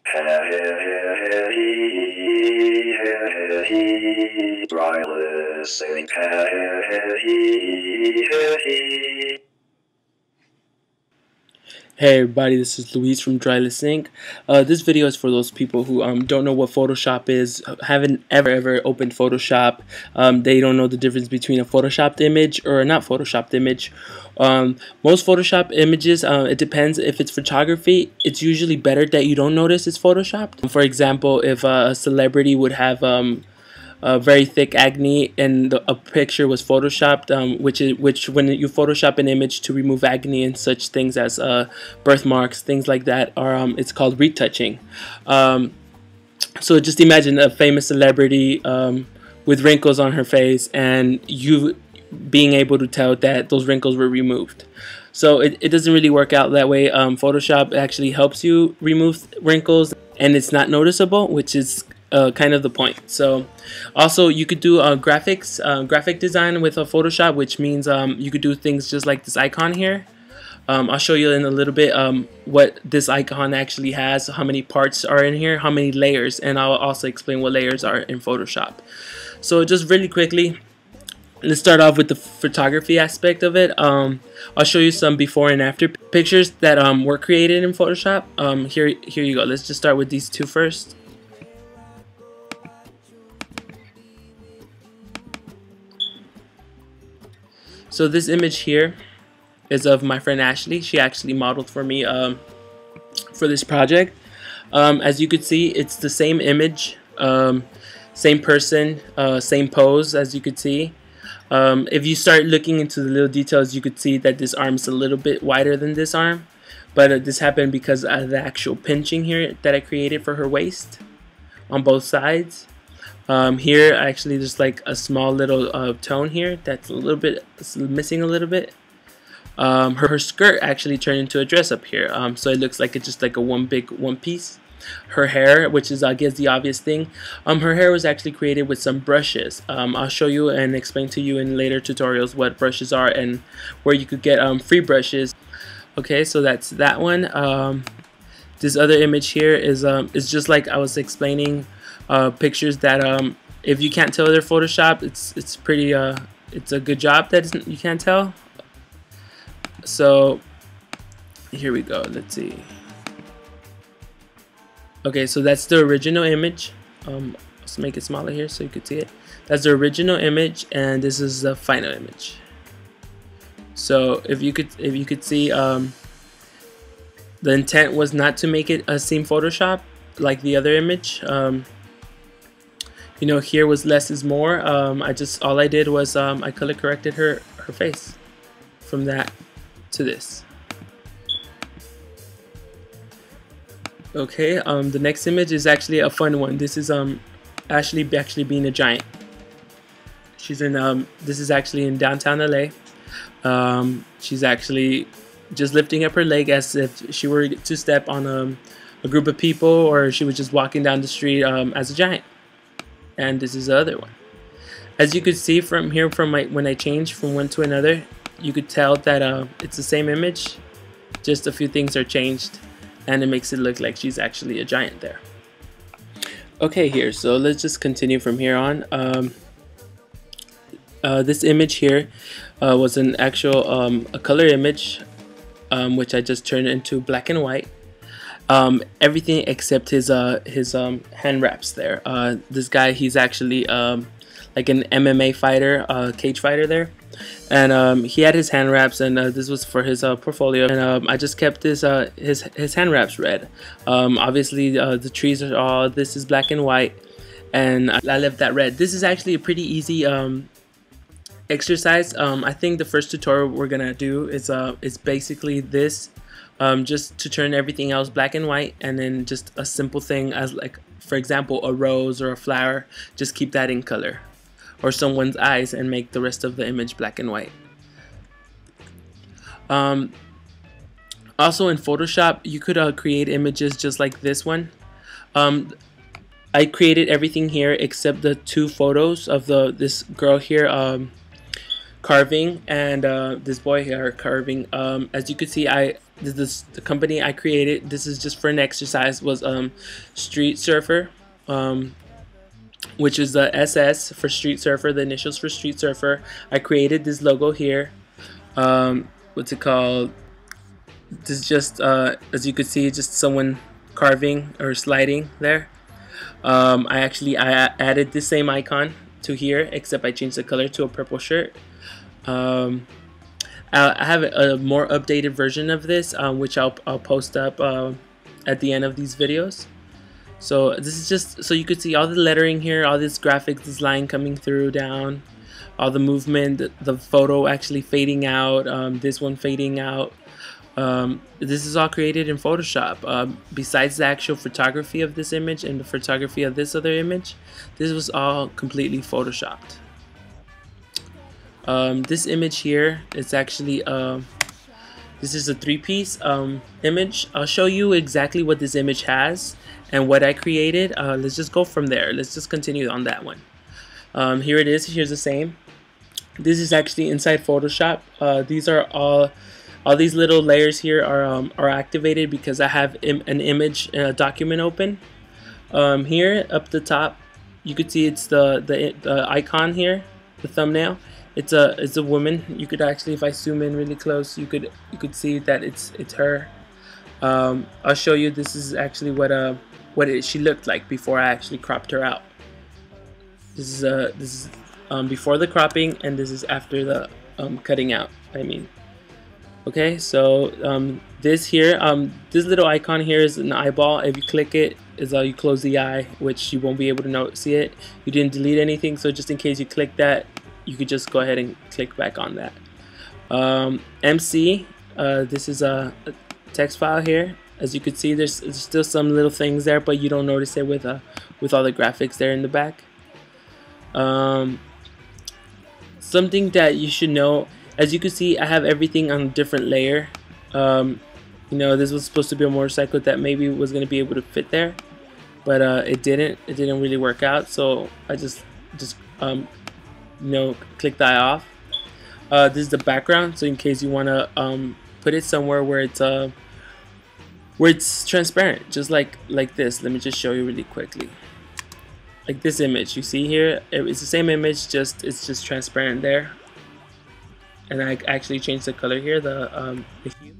Hey everybody, this is Luis from Dryless Ink. This video is for those people who don't know what Photoshop is, haven't ever opened Photoshop. They don't know the difference between a Photoshopped image or a not Photoshopped image. Most Photoshop images, it depends if it's photography, it's usually better that you don't notice it's Photoshopped. For example, if a celebrity would have very thick acne and a picture was photoshopped, which when you Photoshop an image to remove acne and such things as birthmarks, things like that, are it's called retouching. So just imagine a famous celebrity with wrinkles on her face and you being able to tell that those wrinkles were removed. So it doesn't really work out that way. Photoshop actually helps you remove wrinkles and it's not noticeable, which is kind of the point. So also you could do graphic design with a Photoshop, which means you could do things just like this icon here. I'll show you in a little bit what this icon actually has, how many parts are in here, how many layers, and I'll also explain what layers are in Photoshop. So just really quickly, let's start off with the photography aspect of it. I'll show you some before and after pictures that were created in Photoshop. Here you go. Let's just start with these two first. So this image here is of my friend Ashley. She actually modeled for me for this project. As you could see, it's the same image, same person, same pose, as you could see. If you start looking into the little details, you could see that this arm is a little bit wider than this arm, but this happened because of the actual pinching here that I created for her waist on both sides. Here actually there's like a small little tone here that's a little bit missing a little bit. Her skirt actually turned into a dress up here, so it looks like it's just like a one piece. Her hair, which is I guess the obvious thing, her hair was actually created with some brushes. I'll show you and explain to you in later tutorials what brushes are and where you could get free brushes. Okay, so that's that one. This other image here is just like I was explaining, pictures that if you can't tell they're Photoshop, it's pretty it's a good job that you can't tell. So here we go. Let's see. Okay, so that's the original image. Let's make it smaller here so you could see it. That's the original image, and this is the final image. So if you could see, the intent was not to make it seem Photoshop like the other image. You know, here was less is more. All I did was I color corrected her face from that to this. Okay, the next image is actually a fun one. This is Ashley actually being a giant. She's in this is actually in downtown LA. She's actually just lifting up her leg as if she were to step on a group of people, or she was just walking down the street as a giant. And this is the other one. As you could see from here, when I changed from one to another, you could tell that it's the same image, just a few things are changed, and it makes it look like she's actually a giant there. Okay, here, so let's just continue from here on. This image here was an actual a color image, which I just turned into black and white. Everything except his hand wraps there. This guy, he's actually like an MMA fighter, cage fighter there, and he had his hand wraps, and this was for his portfolio, and I just kept this his hand wraps red. Obviously the trees are all, this is black and white, and I left that red. This is actually a pretty easy exercise. I think the first tutorial we're gonna do is basically this. Just to turn everything else black and white, and then just a simple thing as, like, for example, a rose or a flower, just keep that in color, or someone's eyes, and make the rest of the image black and white. Also in Photoshop, you could create images just like this one. I created everything here except the two photos of this girl here carving, and this boy here carving. As you could see, I This is the company I created. This is just for an exercise. Was Street Surfer, which is the SS for Street Surfer, the initials for Street Surfer. I created this logo here. What's it called? This is just as you could see, just someone carving or sliding there. I added the same icon to here, except I changed the color to a purple shirt. I have a more updated version of this, which I'll post up at the end of these videos. So this is just so you could see all the lettering here, all this graphics, this line coming through down, all the movement, the photo actually fading out, this one fading out. This is all created in Photoshop. Besides the actual photography of this image and the photography of this other image, this was all completely Photoshopped. This image here is actually this is a three-piece image. I'll show you exactly what this image has and what I created. Let's just go from there. Let's just continue on that one. Here it is. Here's the same. This is actually inside Photoshop. These are all these little layers here are activated because I have an image document open. Here up the top, you could see it's the icon here, the thumbnail. It's a woman. You could actually, if I zoom in really close, you could see that it's her. I'll show you. This is actually what she looked like before I actually cropped her out. This is before the cropping, and this is after the cutting out. I mean. Okay, so this here, this little icon here is an eyeball. If you click it, is you close the eye, which you won't be able to see it. You didn't delete anything, so just in case you click that, you could just go ahead and click back on that. MC, this is a text file here. As you can see, there's still some little things there, but you don't notice it with all the graphics there in the back. Something that you should know. As you can see, I have everything on a different layer. You know, this was supposed to be a motorcycle that maybe was going to be able to fit there, but it didn't. It didn't really work out. So I just you know, click that off. This is the background. So in case you want to put it somewhere where it's transparent, just like this. Let me just show you really quickly. Like this image you see here, it's the same image, it's just transparent there. And I actually changed the color here, the hue.